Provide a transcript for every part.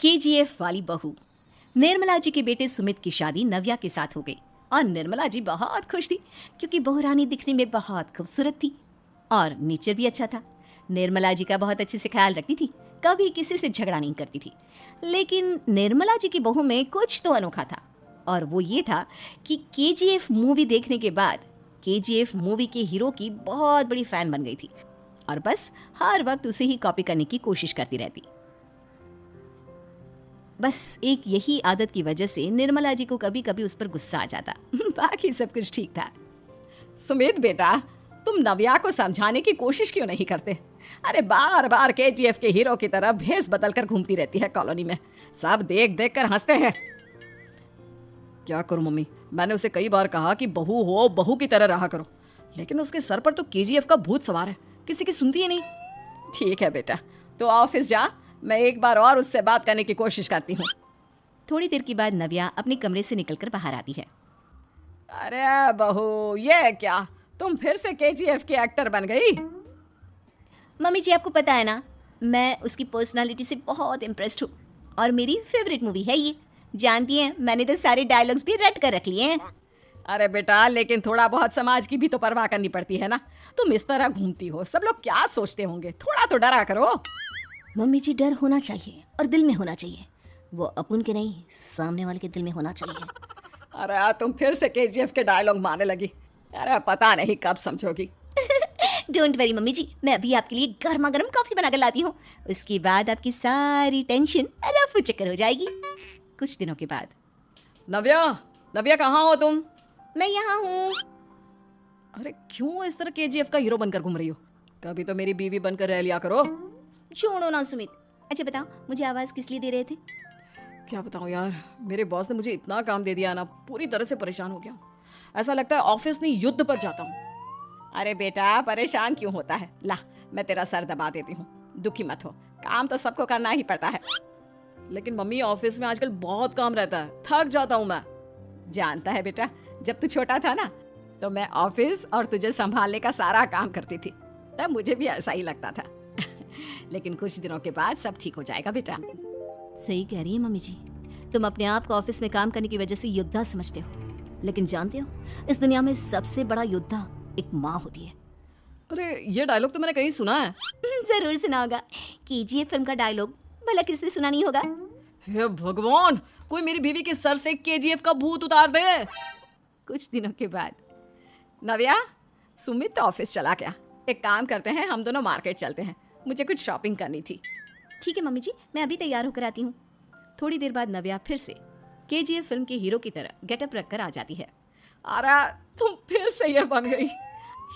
KGF वाली बहू। निर्मला जी के बेटे सुमित की शादी नव्या के साथ हो गई और निर्मला जी बहुत खुश थी क्योंकि बहू रानी दिखने में बहुत खूबसूरत थी और नेचर भी अच्छा था। निर्मला जी का बहुत अच्छे से ख्याल रखती थी, कभी किसी से झगड़ा नहीं करती थी। लेकिन निर्मला जी की बहू में कुछ तो अनोखा था और वो ये था कि केजीएफ मूवी देखने के बाद केजीएफ मूवी के हीरो की बहुत बड़ी फैन बन गई थी और बस हर वक्त उसे ही कॉपी करने की कोशिश करती रहती। बस एक यही आदत की वजह से निर्मला जी को कभी कभी उस पर गुस्सा आ जाता। बाकी सब कुछ ठीक था। सुमित बेटा, तुम नव्या को समझाने की कोशिश क्यों नहीं करते? अरे बार बार केजीएफ के हीरो की तरह भेस बदलकर घूमती रहती है कॉलोनी में, सब देख देख कर हंसते हैं। क्या करूं मम्मी, मैंने उसे कई बार कहा कि बहू हो, बहू की तरह रहा करो, लेकिन उसके सर पर तो केजीएफ का भूत सवार है, किसी की सुनती ही नहीं। ठीक है बेटा, तो ऑफिस जा, मैं एक बार और उससे बात करने की कोशिश करती हूँ। थोड़ी देर के बाद नव्या अपने कमरे से निकलकर बाहर आती है। अरे बहू, ये क्या, तुम फिर से केजीएफ की एक्टर बन गई? मम्मी जी, आपको पता है ना, मैं उसकी पर्सनालिटी से बहुत इम्प्रेस्ड हूँ और मेरी फेवरेट मूवी है ये। जानती हैं, मैंने तो सारे डायलॉग्स भी रट कर रख लिए हैं। अरे बेटा, लेकिन थोड़ा बहुत समाज की भी तो परवाह करनी पड़ती है ना। तुम इस तरह घूमती हो, सब लोग क्या सोचते होंगे, थोड़ा तो डरा करो। मम्मी जी, डर होना चाहिए और दिल में होना चाहिए, वो अपन के नहीं, सामने वाले के दिल में होना चाहिए। अरे तुम फिर से केजीएफ के डायलॉग मारने लगी। अरे पता नहीं कब समझोगी। डोंट वरी मम्मी जी, मैं अभी आपके लिए गर्मा गर्म कॉफी बनाकर लाती हूँ, उसके बाद आपकी सारी टेंशन रफू चक्कर हो जाएगी। कुछ दिनों के बाद। नव्या, नव्या कहाँ हो तुम? मैं यहाँ हूँ। अरे क्यों इस तरह केजीएफ का हीरो बनकर घूम रही हो? कभी तो मेरी बीवी बनकर रह लिया करो। छोड़ो ना सुमित। अच्छा बताओ, मुझे आवाज किस लिए दे रहे थे? क्या बताऊँ यार, मेरे बॉस ने मुझे इतना काम दे दिया ना, पूरी तरह से परेशान हो गया हूँ। ऐसा लगता है ऑफिस नहीं युद्ध पर जाता हूँ। अरे बेटा, परेशान क्यों होता है, ला मैं तेरा सर दबा देती हूँ, दुखी मत हो, काम तो सबको करना ही पड़ता है। लेकिन मम्मी, ऑफिस में आजकल बहुत काम रहता है, थक जाता हूँ मैं। जानता है बेटा, जब तू छोटा था ना, तो मैं ऑफिस और तुझे संभालने का सारा काम करती थी, तब मुझे भी ऐसा ही लगता था। लेकिन कुछ दिनों के बाद सब ठीक हो जाएगा बेटा। सही कह रही है मम्मी जी, तुम अपने आप को ऑफिस में काम करने की वजह से योद्धा समझते हो, लेकिन जानते हो, इस दुनिया में सबसे बड़ा योद्धा एक माँ होती है। अरे ये डायलॉग तो मैंने कहीं सुना है। जरूर सुना होगा, केजीएफ फिल्म का डायलॉग, भला किसने सुना नहीं होगा? हे भगवान, कोई मेरी बीवी के सर से केजीएफ का भूत उतार दे। कुछ दिनों के बाद। नव्या, सुमित तो ऑफिस चला गया, एक काम करते हैं, हम दोनों मार्केट चलते हैं, मुझे कुछ शॉपिंग करनी थी। ठीक है मम्मी जी, मैं अभी तैयार होकर आती हूँ। थोड़ी देर बाद नव्या फिर से केजीएफ फिल्म के हीरो की तरह गेटअप रखकर आ जाती है। अरे तुम फिर से ये बन गई।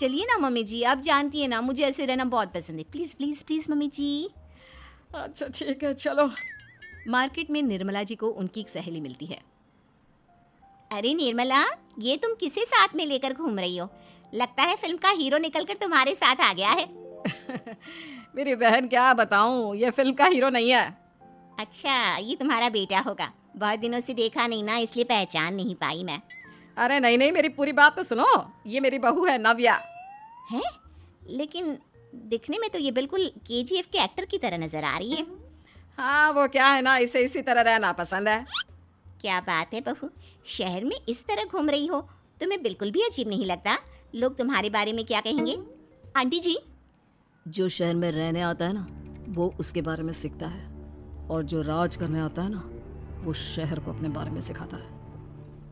चलिए ना मम्मी जी, आप जानती है ना, मुझे ऐसे रहना बहुत पसंद है। प्लीज प्लीज प्लीज मम्मी जी। अच्छा ठीक है, चलो। मार्केट में निर्मला जी को उनकी एक सहेली मिलती है। अरे निर्मला, ये तुम किसे साथ में लेकर घूम रही हो? लगता है फिल्म का हीरो निकलकर तुम्हारे साथ आ गया है। मेरी बहन, क्या बताऊं, ये फिल्म का हीरो नहीं है। अच्छा, ये तुम्हारा बेटा होगा, बहुत दिनों से देखा नहीं ना, इसलिए पहचान नहीं पाई मैं। अरे नहीं नहीं, मेरी पूरी बात तो सुनो, ये मेरी बहू है नव्या। है? लेकिन दिखने में तो ये बिल्कुल केजीएफ के एक्टर की तरह नजर आ रही है। हाँ, वो क्या है ना, इसे इसी तरह रहना पसंद है। क्या बात है बहू, शहर में इस तरह घूम रही हो, तुम्हें बिल्कुल भी अजीब नहीं लगता? लोग तुम्हारे बारे में क्या कहेंगे? आंटी जी, जो शहर में रहने आता है ना, वो उसके बारे में सीखता है, और जो राज करने आता है ना, वो शहर को अपने बारे में सिखाता है।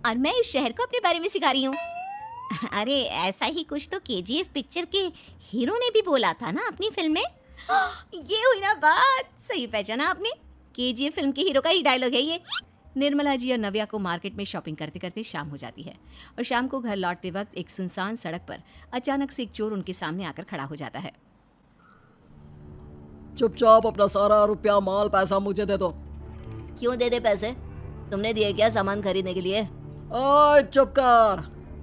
और मैं इस शहर को अपने बारे में सिखा रही हूँ। अरे ऐसा ही कुछ तो केजीएफ पिक्चर के हीरो ने भी बोला था ना अपनी फिल्म में। ये हुई ना बात, सही पहचाना आपने, केजीएफ फिल्म के हीरो का ही डायलॉग है ये। निर्मला जी और नव्या को मार्केट में शॉपिंग करते करते शाम हो जाती है और शाम को घर लौटते वक्त एक सुनसान सड़क पर अचानक से एक चोर उनके सामने आकर खड़ा हो जाता है। चुपचाप अपना सारा रुपया, माल, पैसा मुझे दे दो। क्यों दे दे पैसे? तुमने दिए क्या सामान खरीदने के लिए? ओए चुप कर,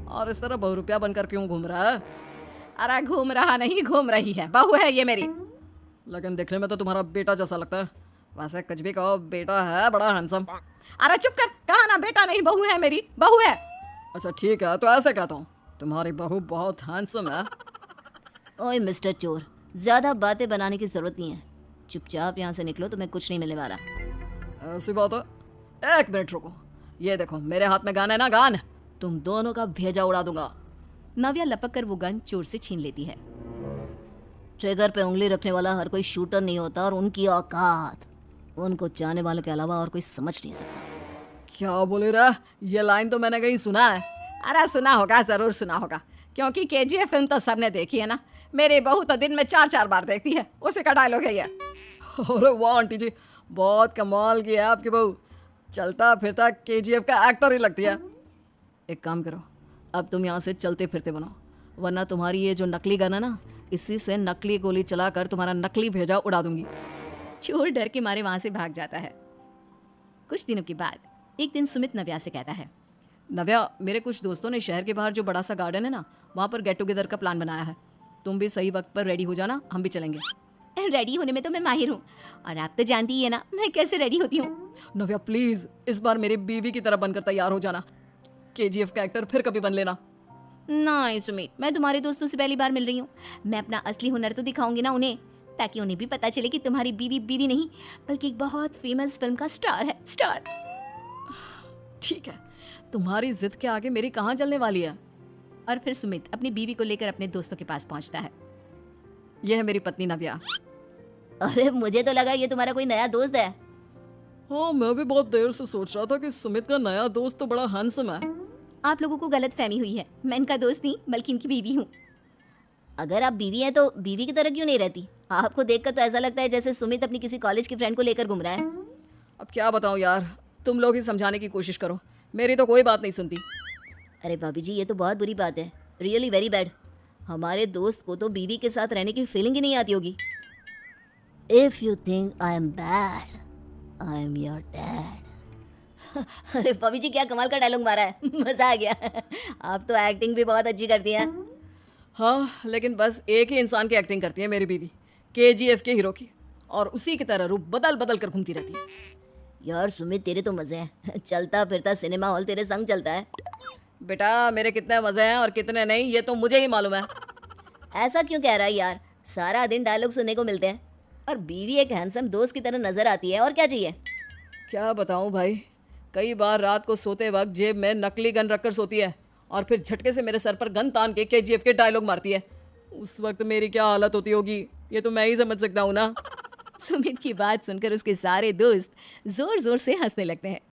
और इस तरह बहुरुपया बनकर क्यों घूम रहा है? अरे घूम रहा नहीं, घूम रही है, बहू है ये मेरी। लेकिन दिखने में तो तुम्हारा बेटा जैसा लगता है, वैसे कुछ भी कहो, बेटा है बड़ा हैंडसम। अरे चुप कर, कहा ना बेटा नहीं, बहू है मेरी, बहू है। अच्छा ठीक है, तो ऐसे कहता हूँ, तुम्हारी बहू बहुत हैंडसम है। ओए मिस्टर चोर, ज्यादा बातें बनाने की जरूरत नहीं है, चुपचाप यहाँ से निकलो, तुम्हें कुछ नहीं मिलने वाला। ऐसी बात है, एक मिनट रुको, ये देखो मेरे हाथ में गन है ना, गन, तुम दोनों का भेजा उड़ा दूंगा। नव्या लपक कर वो गन चोर से छीन लेती है। ट्रिगर पे उंगली रखने वाला हर कोई शूटर नहीं होता, और उनकी औकात उनको चाहने वालों के अलावा और कोई समझ नहीं सकता। क्या बोले रे, ये लाइन तो मैंने कहीं सुना है। अरे सुना होगा, जरूर सुना होगा, क्योंकि केजीएफ फिल्म तो सबने देखी है ना। मेरी बहू तो दिन में 4-4 बार देखती है, उसी का डायलॉग है ये। अरे वाह आंटी जी, बहुत कमाल की है आपकी बहू, चलता फिरता केजीएफ का एक्टर ही लगती है। एक काम करो, अब तुम यहाँ से चलते फिरते बनो, वरना तुम्हारी ये जो नकली गन है ना, इसी से नकली गोली चलाकर तुम्हारा नकली भेजा उड़ा दूंगी। चोर डर के मारे वहां से भाग जाता है। कुछ दिनों के बाद एक दिन सुमित नव्या से कहता है, नव्या, मेरे कुछ दोस्तों ने शहर के बाहर जो बड़ा सा गार्डन है ना, वहाँ पर गेट टुगेदर का प्लान बनाया है। तुम भी सही वक्त पर रेडी हो जाना, हम भी चलेंगे। रेडी होने में तो मैं माहिर हूँ, और आप तो जानती ही है ना मैं कैसे रेडी होती हूँ। नव्या प्लीज, इस बार मेरी बीवी की तरह बनकर तैयार हो जाना, केजीएफ का एक्टर फिर कभी बन लेना। नहीं सुमित, मैं तुम्हारे दोस्तों से पहली बार मिल रही हूँ, मैं अपना असली हुनर तो दिखाऊंगी ना उन्हें, ताकि उन्हें भी पता चले कि तुम्हारी बीवी बीवी नहीं बल्कि एक बहुत फेमस फिल्म का स्टार है, स्टार। ठीक है, तुम्हारी जिद के आगे मेरी कहाँ चलने वाली है। और फिर सुमित अपनी बीवी को लेकर अपने दोस्तों के पास पहुंचता है। यह है मेरी पत्नी नव्या। अरे मुझे तो लगा ये तुम्हारा कोई नया दोस्त है। हाँ, मैं भी बहुत देर से सोच रहा था कि सुमित का नया दोस्त तो बड़ा हैंडसम है। आप लोगों को गलत फहमी हुई है, मैं इनका दोस्त नहीं बल्कि इनकी बीवी हूँ। अगर आप बीवी हैं तो बीवी की तरह क्यों नहीं रहती? आपको देखकर तो ऐसा लगता है जैसे सुमित अपनी किसी कॉलेज की फ्रेंड को लेकर घूम रहा है। अब क्या बताऊँ यार, तुम लोग ही समझाने की कोशिश करो, मेरी तो कोई बात नहीं सुनती। अरे भाभी जी, ये तो बहुत बुरी बात है, रियली वेरी बैड। हमारे दोस्त को तो बीवी के साथ रहने की फीलिंग ही नहीं आती होगी। If you think I am bad, I am your dad. अरे भाभी जी, क्या कमाल का डायलॉग मारा है, मजा आ गया। आप तो एक्टिंग भी बहुत अच्छी करती हैं। हाँ, लेकिन बस एक ही इंसान की एक्टिंग करती है मेरी बीवी, केजीएफ के हीरो की, और उसी की तरह रूप बदल बदल कर घूमती रहती है। यार सुमित, तेरे तो मजे हैं, चलता फिरता सिनेमा हॉल तेरे संग चलता है। बेटा, मेरे कितने मजे हैं और कितने नहीं ये तो मुझे ही मालूम है। ऐसा क्यों कह रहा है यार, सारा दिन डायलॉग सुनने को मिलते हैं, और बीवी एक हैंडसम दोस्त की तरह नजर आती है, और क्या चाहिए। क्या बताऊं भाई, कई बार रात को सोते वक्त जेब में नकली गन रखकर सोती है, और फिर झटके से मेरे सर पर गन तान के केजीएफ के डायलॉग मारती है। उस वक्त मेरी क्या हालत होती होगी ये तो मैं ही समझ सकता हूँ ना। सुमित की बात सुनकर उसके सारे दोस्त जोर जोर से हंसने लगते हैं।